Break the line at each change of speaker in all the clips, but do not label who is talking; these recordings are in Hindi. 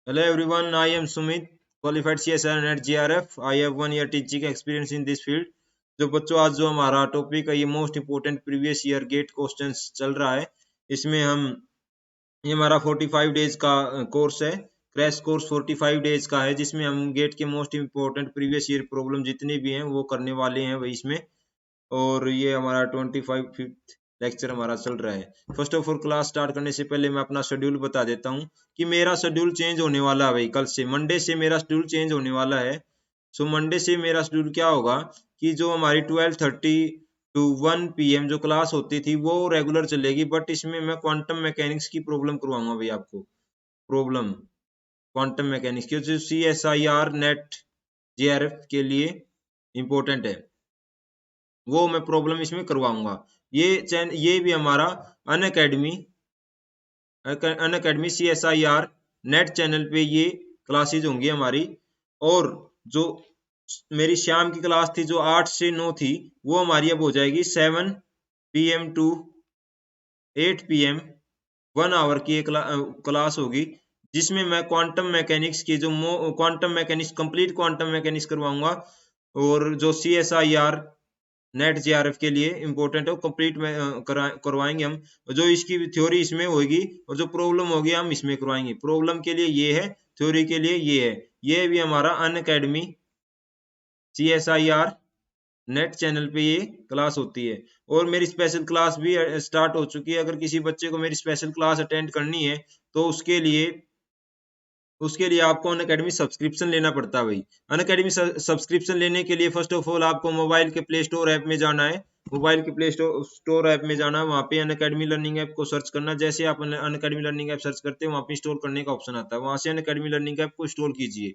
Hello everyone, I am Sumit, qualified CSR at GRF. I have 1 year teaching experience in this field. जो बच्चों आज जो हमारा टॉपिक है ये most important previous year gate questions चल रहा है। इसमें हम ये हमारा 45 डेज का कोर्स है, क्रैश कोर्स 45 डेज का है, जिसमें हम गेट के most important previous year problem जितने भी हैं वो करने वाले हैं वही इसमें। और ये हमारा 25th लेक्चर हमारा चल रहा है। First of all class start करने से पहले मैं अपना शेड्यूल बता देता हूँ कि मेरा शेड्यूल चेंज होने वाला है भाई। कल से मंडे से मेरा शेड्यूल चेंज होने वाला है। सो मंडे से मेरा शेड्यूल क्या होगा कि जो हमारी 12:30 टू 1 PM जो क्लास होती थी वो रेगुलर चलेगी, बट इसमें मैं क्वांटम मैकेनिक्स की प्रॉब्लम करवाऊंगा भाई आपको। प्रॉब्लम क्वांटम मैकेनिक्स की जो CSIR नेट JRF के लिए इंपॉर्टेंट है वो मैं प्रॉब्लम इसमें करवाऊंगा। ये भी हमारा अनअकैडमी CSIR नेट चैनल पे ये क्लासेज होंगी हमारी। और जो मेरी शाम की क्लास थी जो 8 से 9 थी वो हमारी अब हो जाएगी 7 PM टू 8 PM 1 आवर की एक क्लास होगी, जिसमें मैं क्वांटम मैकेनिक्स की जो quantum mechanics complete quantum mechanics करवाऊंगा। और जो CSIR नेट JRF के लिए इंपॉर्टेंट है वो कंप्लीट में करवाएंगे हम। जो इसकी थ्योरी इसमें होगी और जो प्रॉब्लम होगी हम इसमें करवाएंगे। प्रॉब्लम के लिए ये है, थ्योरी के लिए ये है। ये भी हमारा अनअकैडमी CSIR नेट चैनल पे ये क्लास होती है। और मेरी स्पेशल क्लास भी स्टार्ट हो चुकी है। अगर किसी बच्चे को मेरी स्पेशल क्लास अटेंड करनी है तो उसके लिए आपको अनअकैडमी सब्सक्रिप्शन लेना पड़ता है भाई। अनअकैडमी सब्सक्रिप्शन लेने के लिए फर्स्ट ऑफ ऑल आपको मोबाइल के प्ले स्टोर ऐप में जाना है। मोबाइल के प्ले स्टोर ऐप में जाना, वहाँ पे अनअकैडमी लर्निंग ऐप को सर्च करना। जैसे आप अनअकैडमी लर्निंग ऐप सर्च करते हैं वहाँ पे इंस्टॉल करने का ऑप्शन आता है, वहाँ से अनअकैडमी लर्निंग ऐप को इंस्टॉल कीजिए।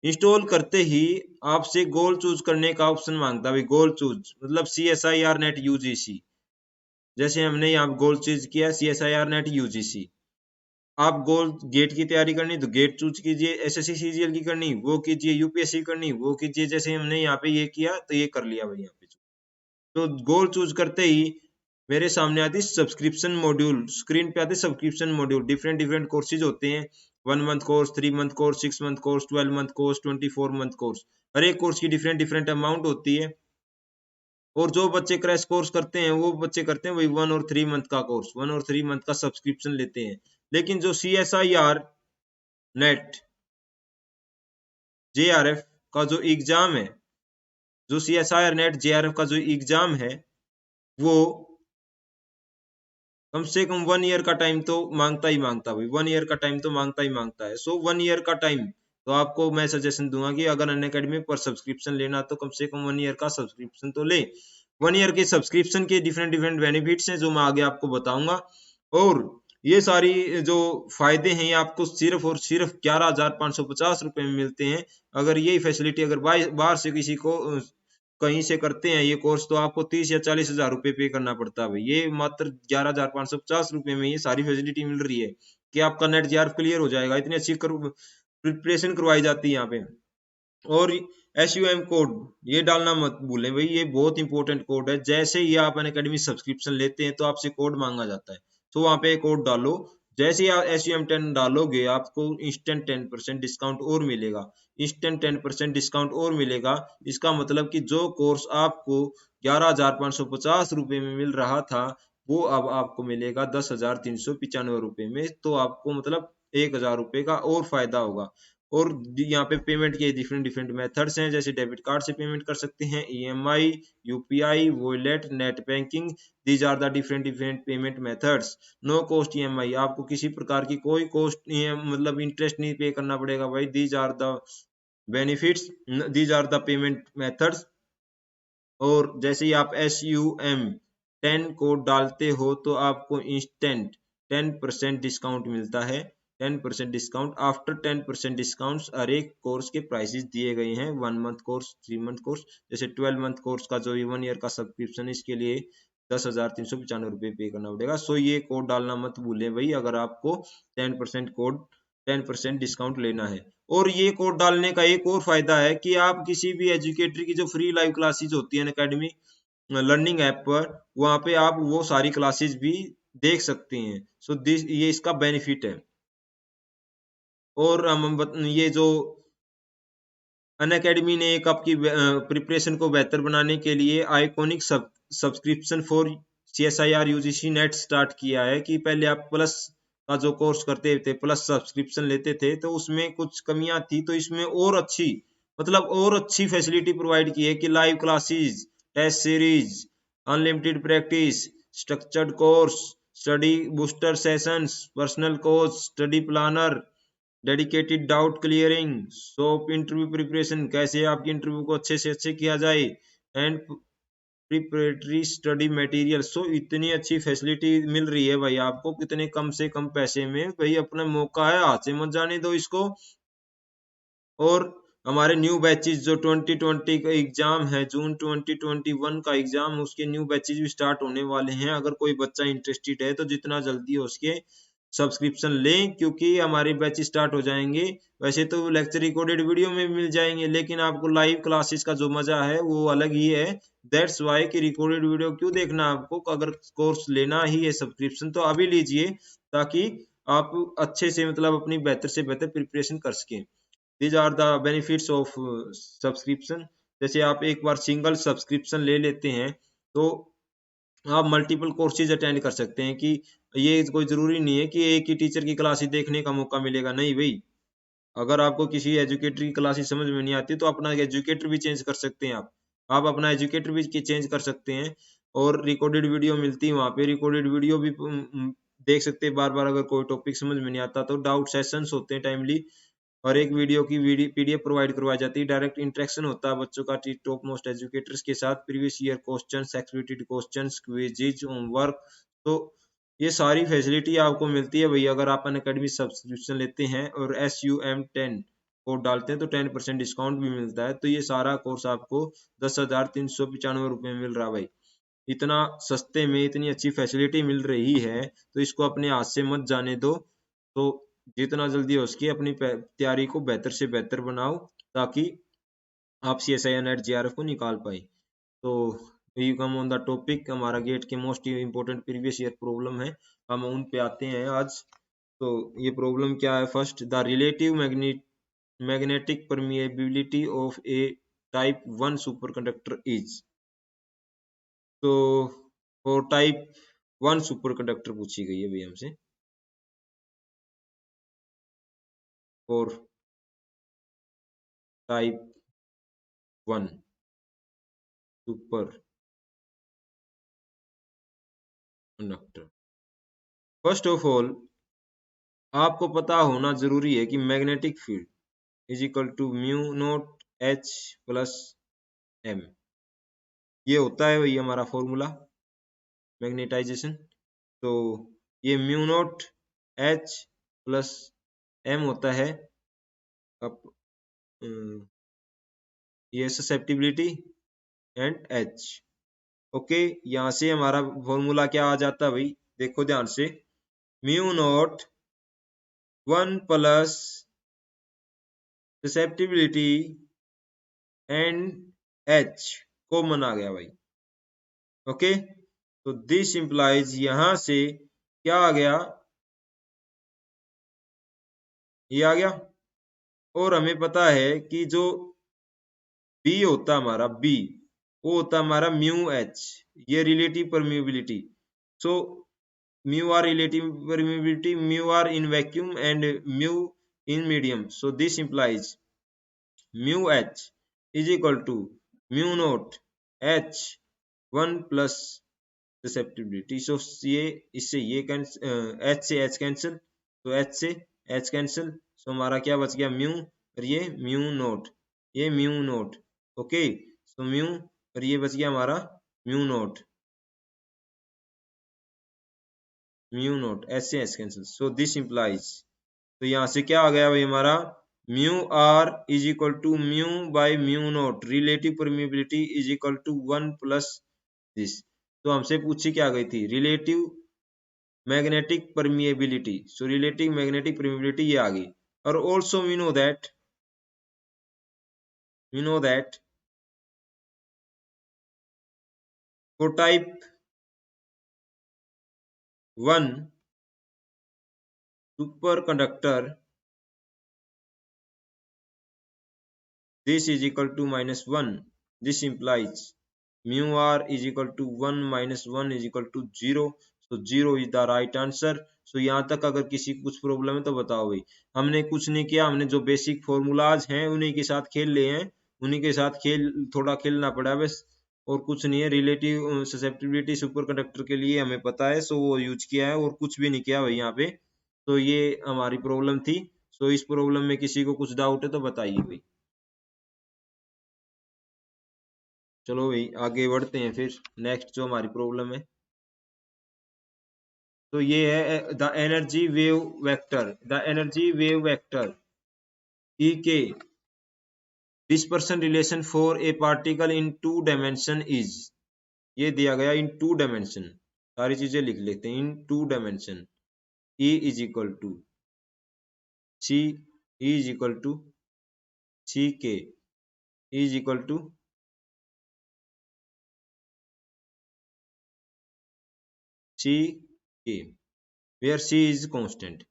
इंस्टॉल करते ही आपसे गोल चूज करने का ऑप्शन मांगता है भाई। गोल चूज मतलब CSIR नेट UGC। जैसे हमने यहाँ गोल चूज किया CSIR नेट UGC। आप गोल गेट की तैयारी करनी तो गेट चूज कीजिए, SSC CGL की करनी वो कीजिए, UPSC करनी वो कीजिए। जैसे हमने यहाँ पे ये किया तो ये कर लिया भाई यहाँ पे। तो गोल चूज करते ही मेरे सामने आती सब्सक्रिप्शन मॉड्यूल, स्क्रीन पे आते subscription module. Different different courses होते हैं, 1 month course, 3 month course, 6 month course, 12 month course, 24 month course. हर एक कोर्स की डिफरेंट डिफरेंट अमाउंट होती है। और जो बच्चे क्रैश कोर्स करते हैं वो बच्चे करते हैं वही 1 और 3 मंथ का कोर्स, 1 और 3 मंथ का सब्सक्रिप्शन लेते हैं। लेकिन जो CSIR नेट JRF का जो एग्जाम है, जो CSIR नेट JRF का जो एग्जाम है वो कम से कम 1 ईयर का टाइम तो मांगता ही मांगता भाई। 1 ईयर का टाइम तो मांगता ही मांगता है। सो 1 ईयर का टाइम तो आपको मैं सजेशन दूंगा कि अगर अनअकैडमी पर सब्सक्रिप्शन लेना तो कम से कम 1 ईयर का सब्सक्रिप्शन तो ले। 1 ईयर के सब्सक्रिप्शन के डिफरेंट डिफरेंट बेनिफिट्स हैं जो मैं आगे आपको बताऊंगा। और ये सारी जो फायदे हैं ये आपको सिर्फ और सिर्फ 11,550 रुपए में मिलते हैं। अगर यही फैसिलिटी अगर बाहर से किसी को कहीं से करते हैं ये कोर्स तो आपको 30 या 40 हजार रुपए पे करना पड़ता है भाई। ये मात्र 11,550 रुपए में ये सारी फैसिलिटी मिल रही है कि आपका नेट JRF क्लियर हो जाएगा। इतनी अच्छी प्रिपरेशन करवाई जाती है यहाँ पे। और SUM कोड ये डालना मत भूलें भाई, ये बहुत इंपॉर्टेंट कोड है। जैसे ही आप अनअकैडमी सब्सक्रिप्शन लेते हैं तो आपसे कोड मांगा जाता है, तो वहां पे कोड डालो। जैसे ही आप SUM10 डालोगे आपको इंस्टेंट 10% डिस्काउंट और मिलेगा। इंस्टेंट 10% डिस्काउंट और मिलेगा। इसका मतलब कि जो कोर्स आपको 11,550 रुपए में मिल रहा था वो अब आपको मिलेगा 10,395 रुपए में। तो आपको मतलब 1,000 रुपए का और फायदा होगा। और यहाँ पे पेमेंट के डिफरेंट डिफरेंट मेथड्स हैं, जैसे डेबिट कार्ड से पेमेंट कर सकते हैं, EMI, UPI, wallet, net banking. These are the different different payment methods. No cost EMI, आपको किसी प्रकार की कोई कॉस्ट मतलब इंटरेस्ट नहीं पे करना पड़ेगा भाई। These are the benefits, these are the payment methods. और जैसे ही आप SUM10 कोड डालते हो तो आपको इंस्टेंट 10% डिस्काउंट मिलता है। 10% डिस्काउंट। आफ्टर 10% डिस्काउंट हर एक कोर्स के प्राइसेस दिए गए हैं। 1 मंथ कोर्स, 3 मंथ कोर्स। जैसे 12 मंथ कोर्स का जो 1 ईयर का सब्सक्रिप्शन है इसके लिए 10,395 रुपये पे करना पड़ेगा। सो ये कोड डालना मत भूलें भाई अगर आपको 10% डिस्काउंट लेना है। और ये कोड डालने का एक और फायदा है कि आप किसी भी एजुकेटर की जो फ्री लाइव क्लासेज होती है अनअकैडमी लर्निंग ऐप पर, वहां पे आप वो सारी क्लासेज भी देख सकते हैं। सो दिस ये इसका बेनिफिट है। और ये जो अनअकैडमी ने एक आपकी प्रिपरेशन को बेहतर बनाने के लिए iconic subscription for CSIR UGC net start किया है कि पहले आप प्लस का जो कोर्स करते थे, प्लस सब्सक्रिप्शन लेते थे, तो उसमें कुछ कमियां थी, तो इसमें और अच्छी मतलब और अच्छी फैसिलिटी प्रोवाइड की है कि live classes, test series, unlimited practice, structured course, study booster sessions, personal coach, study planner, dedicated doubt clearing, SOP interview preparation, कैसे आपकी इंटरव्यू को अच्छे से अच्छे किया जाए, and preparatory study material. So इतनी अच्छी फैसिलिटी मिल रही है भाई आपको कितने कम से कम पैसे में। भाई अपना मौका है, हाथ से मत जाने दो इसको। और हमारे न्यू बैचेस जो 2020 का एग्जाम है, जून 2021 का एग्जाम, उसके न्यू बैचेस भी स्टार्ट होने वाले हैं। अगर कोई बच्चा इंटरेस्टेड है तो जितना जल्दी हो उसके सब्सक्रिप्शन लें, क्योंकि हमारे बैच स्टार्ट हो जाएंगे। वैसे तो लेक्चर रिकॉर्डेड वीडियो में मिल जाएंगे, लेकिन आपको लाइव क्लासेस का जो मजा है वो अलग ही है। दैट्स वाई कि रिकॉर्डेड वीडियो क्यों देखना आपको, अगर कोर्स लेना ही है सब्सक्रिप्शन तो अभी लीजिए, ताकि आप अच्छे से मतलब अपनी बेहतर से बेहतर प्रिपरेशन कर सकें। These are the benefits of subscription. जैसे आप एक बार सिंगल सब्सक्रिप्शन ले लेते हैं तो आप मल्टीपल कोर्सेज अटेंड कर सकते हैं, कि ये कोई जरूरी नहीं है कि एक ही टीचर की क्लास ही देखने का मौका मिलेगा। नहीं भाई, अगर आपको किसी एजुकेटर की क्लास ही समझ में नहीं आती तो अपना एजुकेटर भी चेंज कर सकते हैं। आप अपना एजुकेटर भी चेंज कर सकते हैं। और रिकॉर्डेड वीडियो मिलती है वहाँ पे, रिकॉर्डेड वीडियो भी देख सकते हैं बार बार। अगर कोई टॉपिक समझ में नहीं आता तो डाउट सेशंस होते हैं टाइमली, और एक वीडियो की PDF प्रोवाइड करवाई जाती है। डायरेक्ट इंटरेक्शन होता है बच्चों का टॉप मोस्ट एजुकेटर्स के साथ, previous year questions, activity questions, quizzes, homework. तो ये सारी फैसिलिटी आपको मिलती है भैया अगर आप अनअकैडमी सब्सक्रिप्शन लेते हैं और SUM10 कोड डालते हैं तो 10% डिस्काउंट भी मिलता है। तो ये सारा कोर्स आपको 10,395 रुपये में मिल रहा है भाई। इतना सस्ते में इतनी अच्छी फैसिलिटी मिल रही है तो इसको अपने हाथ से मत जाने दो। तो जितना जल्दी हो सके अपनी तैयारी को बेहतर से बेहतर बनाओ, ताकि आप CSIR नेट JRF को निकाल पाए। तो we come on the topic, हमारा गेट के most important previous year problem है, हम उन पे आते हैं आज। तो ये प्रॉब्लम क्या है? First, the relative magnetic permeability of A type 1 superconductor is. तो और टाइप 1 सुपरकंडक्टर पूछी गई है भैया हमसे। और type 1 superconductor. First of all आपको पता होना जरूरी है कि magnetic field is equal to mu naught H plus M। ये होता है वही हमारा फॉर्मूला मैग्नेटाइजेशन। तो ये mu naught H plus M होता है अब ये ससेप्टिबिलिटी एंड H। ओके, यहाँ से हमारा फॉर्मूला क्या आ जाता है भाई, देखो ध्यान से। Mu naught 1 plus susceptibility and H common आ गया भाई। ओके, तो दिस इंप्लाइज यहां से क्या आ गया, ये आ गया। और हमें पता है कि जो B होता हमारा B, वो होता हमारा म्यू H, ये relative permeability. So mu R relative permeability, mu R in vacuum and mu in medium. So this implies mu H is equal to mu naught H 1 plus susceptibility. So ये इससे ये H से H कैंसिल, तो H से H कैंसिल। सो हमारा क्या बच गया, म्यू और ये म्यू नोट, ये mu naught. Okay, so mu और ये बच गया हमारा mu naught, mu naught H से H cancel. So this implies, तो यहाँ से क्या आ गया भाई हमारा, mu R is equal to mu by mu naught, relative permeability is equal to 1 plus this. तो हमसे पूछी क्या गई थी, relative magnetic permeability. So relative magnetic permeability ये आ गई। और also we know that for type 1 superconductor this is equal to -1. This implies mu r is equal to 1 minus 1 is equal to 0. So 0 is the right answer. So यहाँ तक अगर किसी को कुछ प्रॉब्लम है तो बताओ भाई। हमने कुछ नहीं किया, हमने जो बेसिक फॉर्मूलाज हैं उन्हीं के साथ खेल लिए हैं, उन्हीं के साथ थोड़ा खेलना पड़ा बस, और कुछ नहीं है। रिलेटिव ससेप्टिबिलिटी सुपर कंडक्टर के लिए हमें पता है, सो वो यूज किया है और कुछ भी नहीं किया भाई यहाँ पे। तो ये हमारी प्रॉब्लम थी। सो इस प्रॉब्लम में किसी को कुछ डाउट है तो बताइए भाई। चलो भाई आगे बढ़ते हैं फिर। नेक्स्ट जो हमारी प्रॉब्लम है तो ये है the energy wave vector. The energy wave vector E k dispersion relation for a particle in 2 dimension is. ये दिया गया इन 2 डायमेंशन, सारी चीजें लिख लेते हैं। In 2 dimension E is equal to C, E is equal to C k, E is equal to C k, where C is constant.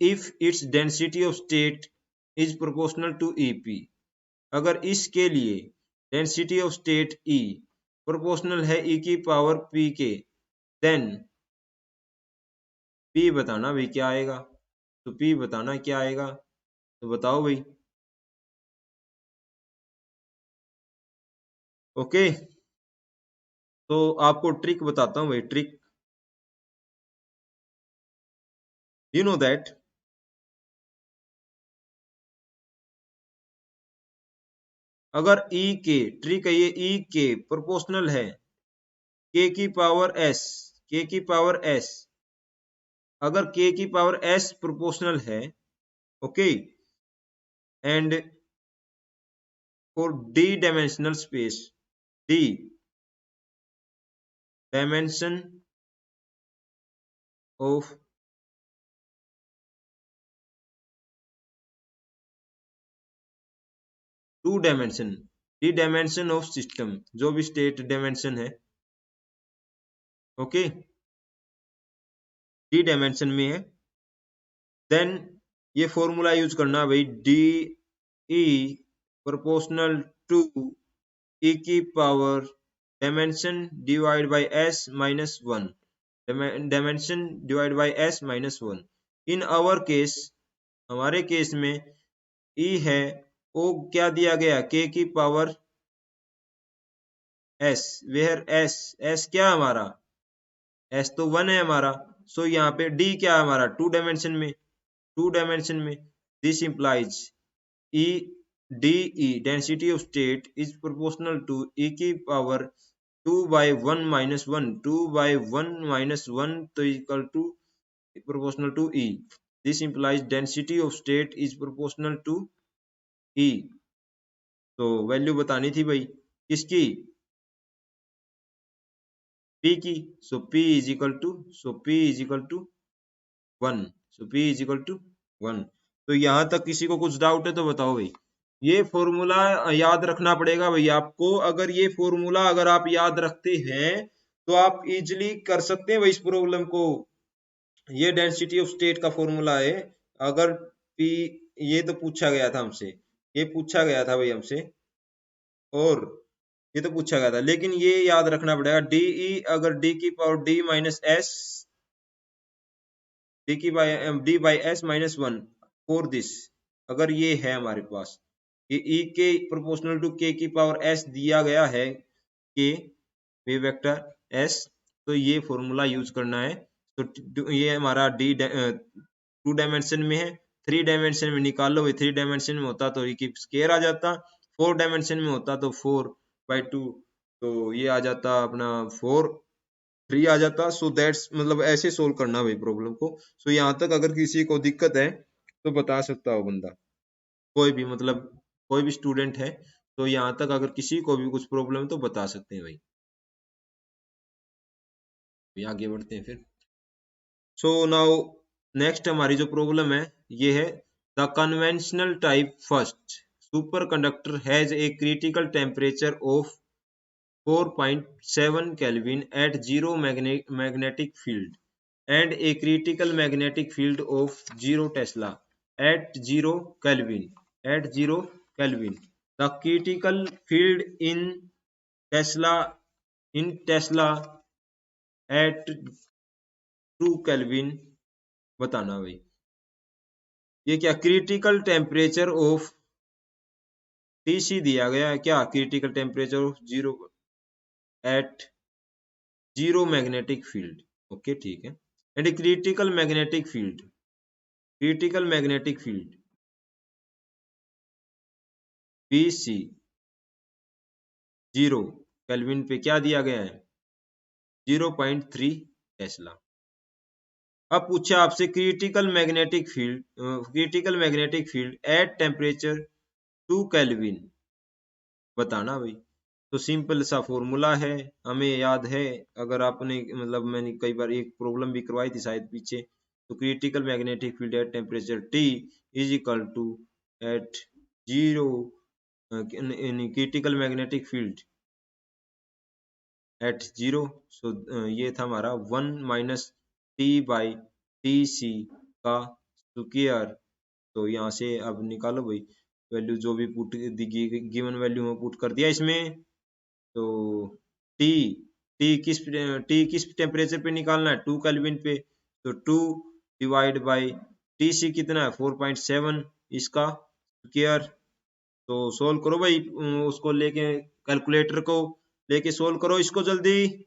If its density of state is proportional to EP, अगर इसके लिए density of state E proportional है E की पावर P के, देन P बताना भाई क्या आएगा। तो P बताना क्या आएगा, तो बताओ भाई। ओके, तो आपको ट्रिक बताता हूँ भाई। ट्रिक, यू नो दैट अगर E के, ट्रिक है ये, E के प्रोपोर्शनल है K की पावर S, K की पावर S, अगर K की पावर S प्रोपोर्शनल है, okay, and for D dimensional space, D dimension of two dimension, D dimension of system, जो भी स्टेट डायमेंशन है, ओके, D डायमेंशन में है, देन ये फॉर्मूला यूज करना भाई। D E proportional to E की power dimension divide by S minus 1, dimension divide by S minus 1। In our case, हमारे केस में E है, वो क्या दिया गया, K की पावर S, वेयर S क्या हमारा, S तो 1 है हमारा। सो यहाँ पे D क्या है हमारा, 2 डायमेंशन में, 2 डायमेंशन में। This implies E DE density of state is proportional to E की power 2 by 1 minus 1, 2 by 1 minus 1 तो equal to proportional to E. This implies density of state is proportional to E. तो वैल्यू बतानी थी भाई किसकी, P की। सो P is equal to, P is equal to 1, P is equal to 1। तो यहाँ तक किसी को कुछ डाउट है तो बताओ भाई। ये फॉर्मूला याद रखना पड़ेगा भाई आपको। अगर ये फॉर्मूला अगर आप याद रखते हैं तो आप इजिली कर सकते हैं भाई इस प्रॉब्लम को। ये डेंसिटी ऑफ स्टेट का फॉर्मूला है। अगर P, ये तो पूछा गया था हमसे, ये पूछा गया था भाई हमसे, और ये तो पूछा गया था, लेकिन ये याद रखना पड़ेगा। डी ई, अगर डी की power D minus S, D by S minus 1 for this, अगर ये है हमारे पास, ये ई के प्रोपोर्शनल टू के की पावर एस दिया गया है, के वेव वेक्टर एस, तो ये फॉर्मूला यूज करना है। तो ये हमारा डी 2 डायमेंशन में है, 3 डायमेंशन में निकालो। 3 डायमेंशन में होता तो ये स्केयर आ जाता, 4 डायमेंशन में होता तो 4/2, तो ये आ जाता अपना 4/3 आ जाता। सो दैट्स मतलब ऐसे सोल्व करना भाई प्रॉब्लम को। सो यहाँ तक अगर किसी को दिक्कत है तो बता सकता हो बंदा, कोई भी मतलब कोई भी स्टूडेंट है, तो यहाँ तक अगर किसी को भी कुछ प्रॉब्लम है तो बता सकते हैं भाई। आगे बढ़ते हैं फिर। सो नाउ नेक्स्ट हमारी जो प्रॉब्लम है ये है the conventional type first super conductor has a critical temperature of 4.7 Kelvin at 0 magnetic field and a critical magnetic field of 0 Tesla at 0 Kelvin, at 0 Kelvin. The critical field in tesla at 2 kelvin बताना भाई। ये क्या क्रिटिकल टेम्परेचर ऑफ टीसी दिया गया है क्या, critical temperature of zero at zero magnetic field. Okay ठीक है। And critical magnetic field BC 0 kelvin पे क्या दिया गया है 0.3 टेस्ला। अब पूछा आपसे critical magnetic field at temperature 2 kelvin बताना भाई। तो सिंपल सा फॉर्मूला है, हमें याद है, अगर आपने मतलब मैंने कई बार एक प्रॉब्लम भी करवाई थी शायद पीछे। तो critical magnetic field at temperature T is equal to at zero, critical magnetic field at zero. So ये था हमारा 1 minus T by T C का स्क्वायर। तो यहाँ से अब निकालो भाई वैल्यू, जो भी पुट गिवन वैल्यू में पुट कर दिया इसमें। तो टी टी किस टेम्परेचर पे निकालना है 2 केल्विन पे। तो 2 डिवाइड बाई टी सी कितना है 4.7 इसका स्क्वायर। तो सोल्व करो भाई, उसको लेके कैलकुलेटर को लेके सोल्व करो इसको जल्दी।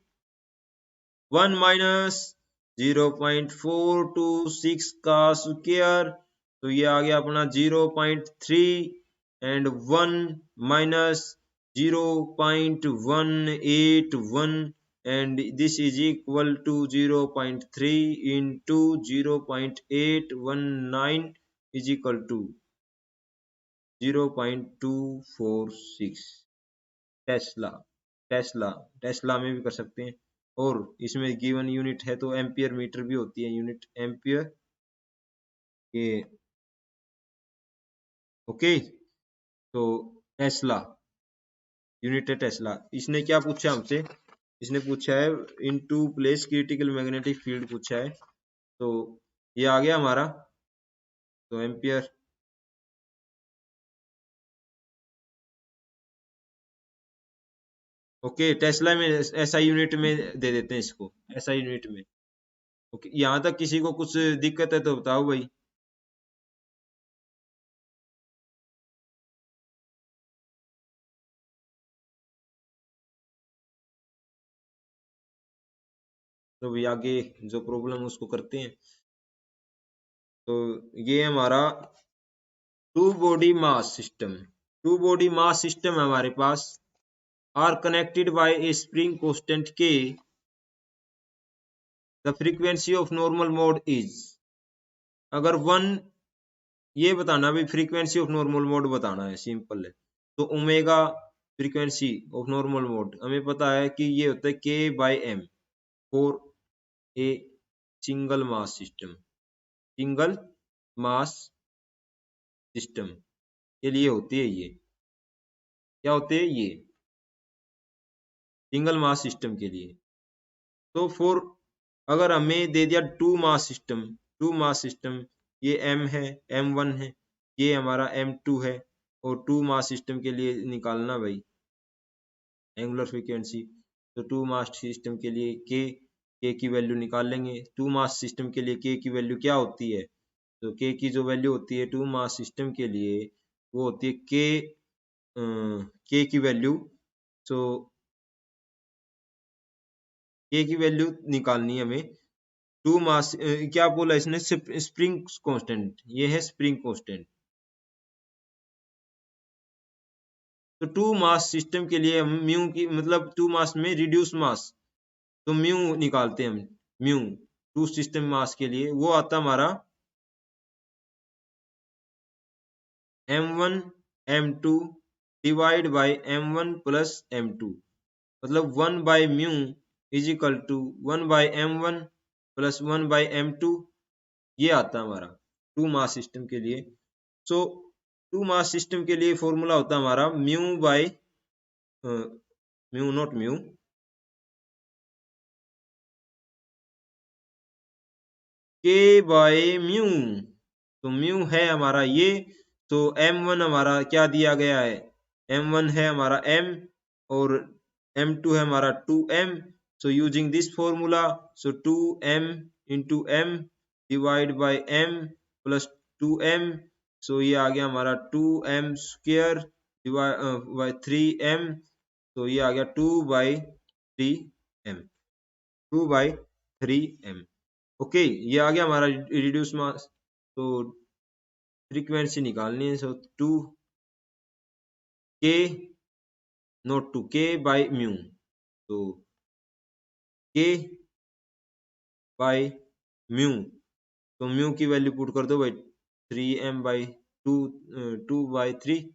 1 माइनस 0.426 का स्क्वायर, तो ये आ गया अपना 0.3 and 1 minus 0.181 and this is equal to 0.3 into 0.819 is equal to 0.246 tesla. Tesla में भी कर सकते हैं, और इसमें गिवन यूनिट है तो एम्पियर मीटर भी होती है यूनिट एम्पियर के। ओके तो टेस्ला यूनिट है टेस्ला। इसने क्या पूछा हमसे, इसने पूछा है into place critical magnetic field पूछा है। तो ये आ गया हमारा, तो एम्पियर। ओके टेस्ला में एसआई यूनिट में दे देते हैं इसको, एसआई यूनिट में। ओके यहाँ तक किसी को कुछ दिक्कत है तो बताओ भाई। तो भी आगे जो प्रॉब्लम उसको करते हैं। तो ये हमारा टू बॉडी मास सिस्टम है हमारे पास, are connected by a spring constant k, the frequency of normal mode is. अगर वन, ये बताना भी फ्रीक्वेंसी ऑफ नॉर्मल मोड बताना है, सिंपल है। तो omega frequency of normal mode हमें पता है कि ये होता है K by M for a single mass system के लिए होती है। ये क्या होते हैं ये सिंगल मास सिस्टम के लिए। तो फॉर अगर हमें दे दिया टू मास सिस्टम, ये एम है, M1 है, ये हमारा M2 है, और टू मास सिस्टम के लिए निकालना भाई एंगुलर फ्रीक्वेंसी। तो टू मास सिस्टम के लिए के की वैल्यू निकाल लेंगे। टू मास सिस्टम के लिए के की वैल्यू क्या होती है, तो के की जो वैल्यू होती है टू मास सिस्टम के लिए वो होती है के की वैल्यू। तो के की वैल्यू निकालनी है हमें। टू मास क्या बोला इसने, स्प्रिंग कांस्टेंट, ये है स्प्रिंग कांस्टेंट। तो टू मास सिस्टम के लिए हम म्यू की मतलब टू मास में रिड्यूस मास, तो म्यू निकालते हैं हम। म्यू टू सिस्टम मास के लिए वो आता हमारा M1 M2 divide by M1 plus M2, मतलब 1 by mu is equal to 1 by M1 plus 1 by M2। ये आता हमारा टू मास सिस्टम के लिए। सो टू मास सिस्टम के लिए फॉर्मूला होता है हमारा mu by mu naught mu, के बाय म्यू। तो म्यू है हमारा ये, तो M1 हमारा क्या दिया गया है, m1 है हमारा m और m2 है हमारा 2m। So using this formula, so 2m into m divide by m plus 2m। सो ये आ गया हमारा 2m square divide by 3m। तो ये आ गया 2/3m, 2/3m। ओके, ये आ गया हमारा रिड्यूस मास। तो फ्रीक्वेंसी निकालनी है, सो 2k not 2k by mu. तो k बाई म्यू, तो म्यू की वैल्यू पुट कर दो भाई 3m/2, 2/3।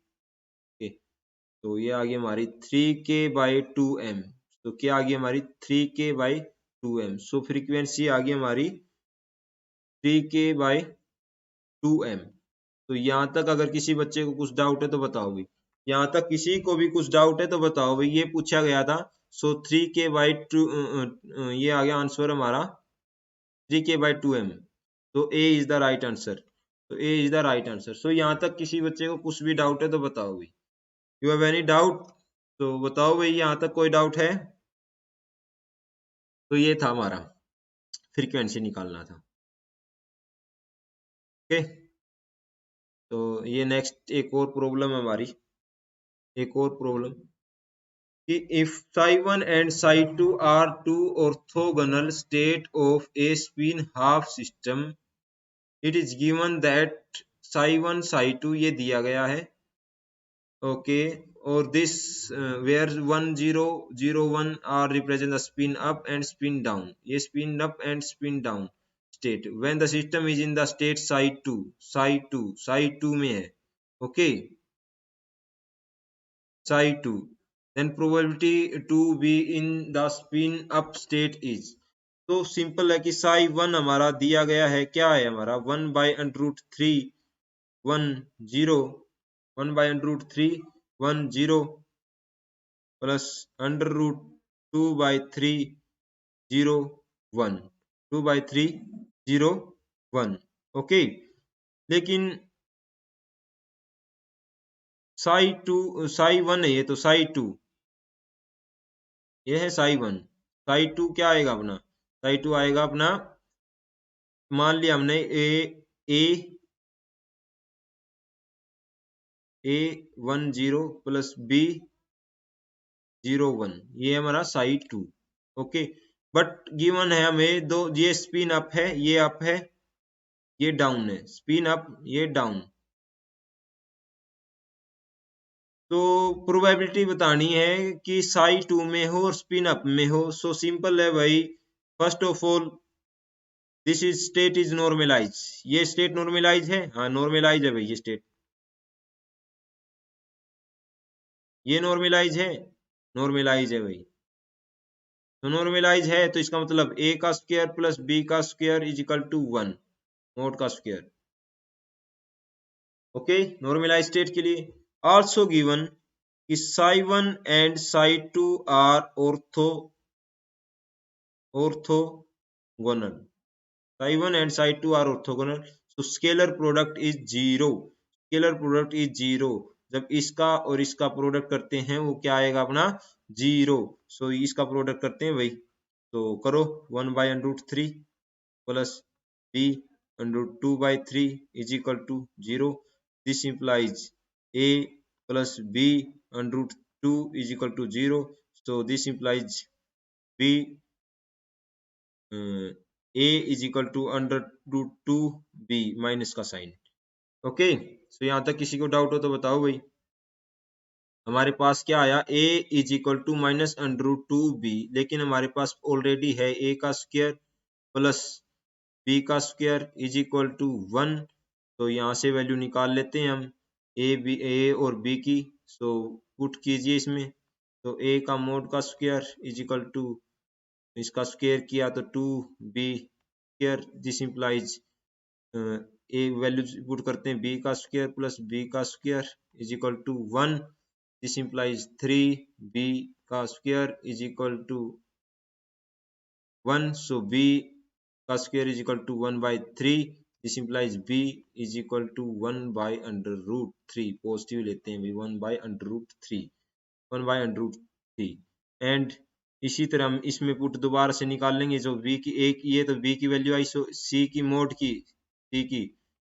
तो ये आ गई हमारी 3k/2m। तो क्या आ गई हमारी 3k/2m। सो फ्रीक्वेंसी आ गई हमारी 3k/2m। तो यहाँ तक अगर किसी बच्चे को कुछ डाउट है तो बताओ भाई, यहाँ तक किसी को भी कुछ डाउट है तो बताओ भाई, ये पूछा गया था। सो 3k/2, ये आ गया आंसर हमारा 3k/2m। तो ए इज द राइट आंसर। तो ए is the right answer. So यहाँ तक किसी बच्चे को कुछ भी डाउट है तो बताओ भाई। यू हैव एनी डाउट तो बताओ भाई, यहाँ तक कोई डाउट है? तो ये था हमारा फ्रीक्वेंसी निकालना था। ओके, तो ये नेक्स्ट एक और प्रॉब्लम है हमारी, एक और प्रॉब्लम कि if psi1 and psi2 are two orthogonal state of a spin half system, it is given that psi1 psi2 ये दिया गया है। ओके, और this where 1 0 0 1 are represent the spin up and spin down, ये spin up and spin down state when the system is in the state psi2, psi2 में है। Okay, psi2, then probability to be in the spin up state is। तो सिंपल है कि psi1 हमारा दिया गया है, क्या है हमारा 1/√3 1 0, 1/√3 1 0 प्लस √2/3 0 1, 2/3 0 1। ओके, लेकिन psi1 है ये, तो psi2 ये है psi1। psi2 क्या आएगा अपना? psi2 आएगा अपना, मान लिया हमने ए 1 0 प्लस बी 0 1, ये हमारा psi2। ओके, बट गिवन है हमें दो, ये स्पिन अप है, ये अप है, ये डाउन है, स्पिन अप ये डाउन। तो प्रोबेबिलिटी बतानी है कि psi2 में हो और स्पिन अप में हो। सो सिंपल है भाई, first of all this is state is normalize, ये स्टेट नॉर्मलाइज है, हाँ नॉर्मलाइज है भाई ये स्टेट, ये नॉर्मलाइज है, नॉर्मलाइज है भाई। तो नॉर्मलाइज है तो इसका मतलब a का स्क्वायर प्लस b का square is equal to 1 naught का स्क्वायर। ओके, नॉर्मलाइज स्टेट के लिए आल्सो गिवन कि psi1 and psi2 are orthogonal, psi1 and psi2 are orthogonal, so scalar product is 0, scalar product is 0। जब इसका और इसका प्रोडक्ट करते हैं वो क्या आएगा अपना 0। सो इसका प्रोडक्ट करते हैं भाई, तो करो 1/√3 plus b/2/3 is equal to 0। This implies a plus b/2 is equal to 0। So this implies b a is equal to √2b minus का साइन। ओके, सो यहाँ तक किसी को डाउट हो तो बताओ भाई। हमारे पास क्या आया, a is equal to -√2b, लेकिन हमारे पास ऑलरेडी है a का स्क्वायर प्लस b का स्क्वायर इज इक्वल टू 1। तो यहाँ से वैल्यू निकाल लेते हैं हम a और b की। सो पुट कीजिए इसमें, तो a का मोड का स्क्वायर इज इक्वल टू, इसका स्क्वायर किया तो 2b square, this implies a value put करते हैं b का स्क्वायर प्लस b का square is equal to 1। This implies 3b का square is equal to 1। So b का square is equal to 1/3। This implies b is equal to 1/√3, positive लेते हैं भाई, 1/√3, 1/√3। एंड इसी तरह हम इसमें पुट दोबारा से निकाल लेंगे, जो b की एक ये तो b की वैल्यू आई, सो c की मोड की c की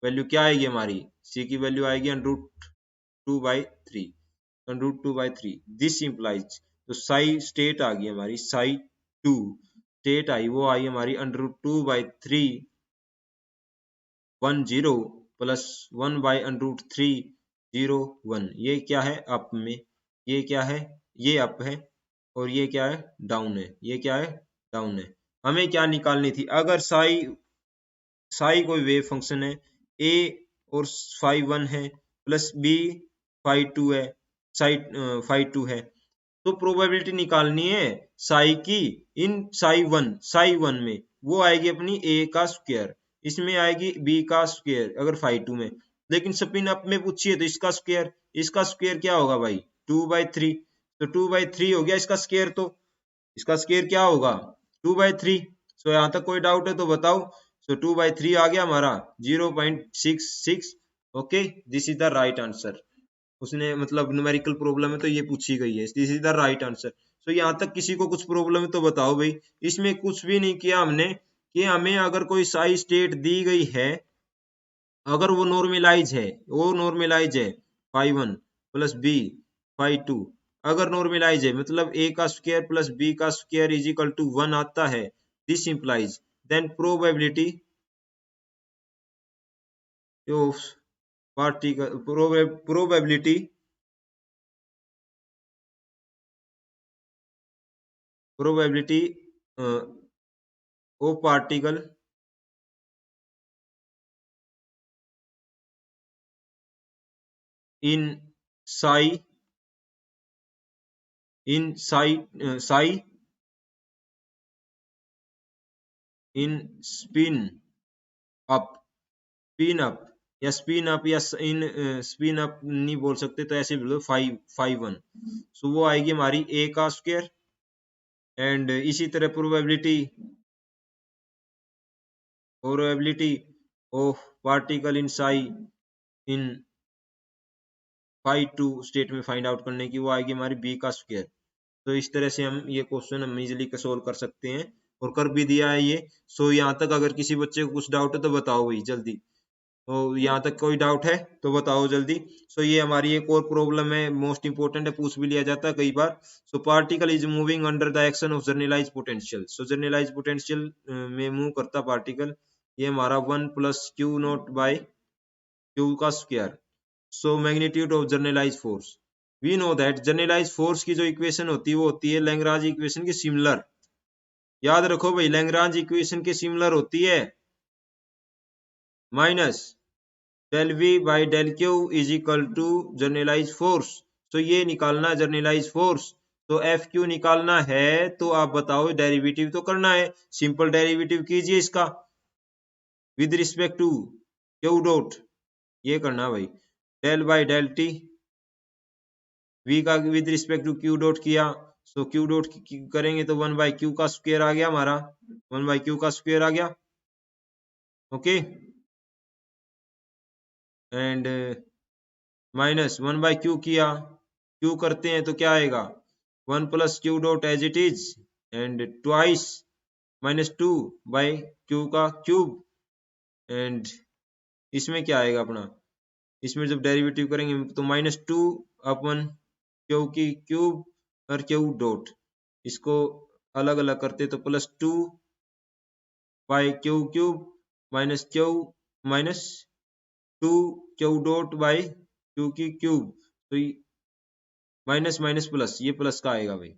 वैल्यू क्या आएगी हमारी, c की वैल्यू आएगी √2/3, √2/3। दिस इंप्लाइज तो साई स्टेट आ गई हमारी, साई 2 स्टेट आई, वो आई हमारी √2/3 10 प्लस 1/√3 ये क्या है अप में, ये क्या है, ये अप है, और ये क्या है डाउन है, ये क्या है डाउन है। हमें क्या निकालनी थी, अगर साई कोई वेव फंक्शन है, ए और फाई 1 है प्लस बी फाई 2 है, साई फाई 2 है, तो प्रोबेबिलिटी निकालनी है साई की इन साई वन में, वो आएगी अपनी ए का स्क्वायर, इसमें आएगी बी का स्क्वायर अगर फाई 2 में, लेकिन स्पिन अप में पूछिए तो इसका स्क्वायर क्या होगा भाई 2/3, तो 2/3 हो गया इसका स्क्वायर, तो इसका स्क्वायर क्या होगा 2/3। सो यहाँ तक कोई डाउट है तो बताओ। सो 2/3 आ गया हमारा 0.66। Okay, this is the right answer. उसने मतलब न्यूमेरिकल प्रॉब्लम है तो ये पूछी गई है, this is the right answer. So यहाँ तक किसी को कुछ प्रॉब्लम है तो बताओ भाई। इसमें कुछ भी नहीं किया हमने कि हमें अगर कोई साई स्टेट दी गई है, अगर वो नॉर्मलाइज है फाई 1 प्लस बी फाई 2, अगर नॉर्मलाइज है मतलब ए का स्क्वायर प्लस बी का स्क्वायर इज इक्वल टू 1 आता है, this implies then probability of particle probability of particle in psi psi in spin up, या स्पिन अप या इन स्पिन अप नहीं बोल सकते तो ऐसे बोलो फाइव 1। सो वो आएगी हमारी ए का स्क्वायर, एंड इसी तरह probability of particle in psi in phi 2 state में फाइंड आउट करने की, वो आएगी हमारी बी का स्क्वायर। तो इस तरह से हम ये क्वेश्चन हम इजीली सोल्व कर सकते हैं, और कर भी दिया है ये। सो यहाँ तक अगर किसी बच्चे को कुछ डाउट है तो बताओ भाई जल्दी। तो यहाँ तक कोई डाउट है तो बताओ जल्दी। सो ये हमारी एक और प्रॉब्लम है, मोस्ट इंपोर्टेंट है, पूछ भी लिया जाता है कई बार। So particle is moving under the action of generalised potential. So generalised potential में मूव करता पार्टिकल, ये हमारा 1 plus q naught by q का square. So magnitude of generalised force, we know that generalised force की जो इक्वेशन होती है वो होती है लैग्रांज इक्वेशन की सिमिलर। याद रखो भाई, लैग्रांज इक्वेशन की सिमिलर होती है minus del v by del q is equal to generalised force. तो ये निकालना है जर्नलाइज फोर्स, तो एफ क्यू निकालना है, तो आप बताओ डेरिवेटिव तो करना है, सिंपल डेरिवेटिव कीजिए इसका with respect to q dot, ये करना भाई del by del t, V का with respect to q dot किया, सो क्यू डॉट करेंगे तो 1/q का स्क्वायर आ गया हमारा, 1/q का स्क्वायर आ गया। ओके, एंड माइनस 1/q किया, q करते हैं तो क्या आएगा 1 plus q dot as it is, and twice -2/q का क्यूब, एंड इसमें क्या आएगा अपना, इसमें जब डेरिवेटिव करेंगे तो -2 अपन क्यू की क्यूब और क्यू डॉट, इसको अलग अलग करते तो +2/q cube -2 Q dot by Q की क्यूब, तो माइनस माइनस प्लस, ये प्लस का आएगा भाई,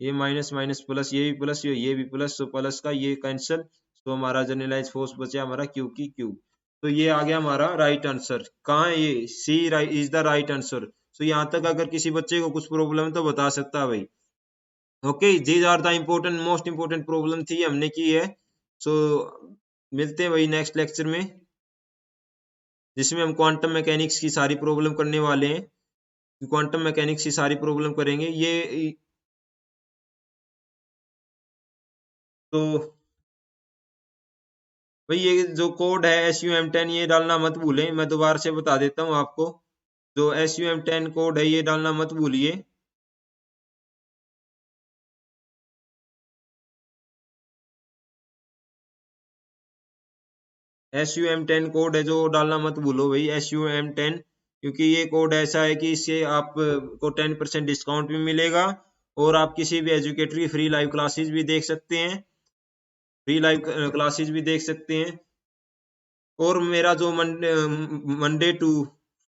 ये माइनस माइनस प्लस, ये भी प्लस ये भी प्लस, तो प्लस का ये कैंसिल, तो हमारा जनरलाइज फोर्स बचा हमारा क्यू की क्यूब। तो ये आ गया हमारा राइट आंसर। कहाँ है ये, सी इज द राइट आंसर। तो यहाँ तक अगर किसी बच्चे को कुछ प्रॉब्लम है तो बता सकता है भाई। Okay, these are the important most important problem थी हमने की है। सो मिलते हैं भाई नेक्स्ट लेक्चर में, जिसमें हम क्वांटम मैकेनिक्स की सारी प्रॉब्लम करने वाले हैं, क्वांटम मैकेनिक्स की सारी प्रॉब्लम करेंगे ये। तो भाई ये जो कोड है SUM10 ये डालना मत भूलें, मैं दोबारा से बता देता हूँ आपको। जो SUM10 कोड है ये डालना मत भूलिए। SUM10 कोड है जो डालना मत भूलो भाई, SUM10, क्योंकि ये कोड ऐसा है कि इससे आपको 10% डिस्काउंट भी मिलेगा और आप किसी भी एजुकेटर की फ्री लाइव क्लासेस भी देख सकते हैं, फ्री लाइव क्लासेस भी देख सकते हैं। और मेरा जो मंडे टू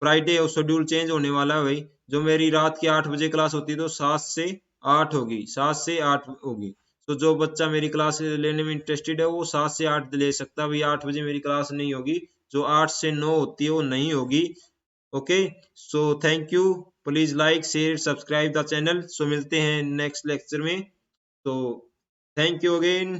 फ्राइडे और शेड्यूल चेंज होने वाला है भाई। जो मेरी रात की 8 बजे क्लास होती है तो 7 से 8 होगी, 7 से 8 होगी। तो जो बच्चा मेरी क्लास लेने में इंटरेस्टेड है वो 7 से 8 ले सकता है भाई। 8 बजे मेरी क्लास नहीं होगी, जो 8 से 9 होती है वो नहीं होगी। Okay, so thank you, please like share subscribe the channel. So मिलते हैं नेक्स्ट लेक्चर में। तो थैंक यू अगेन।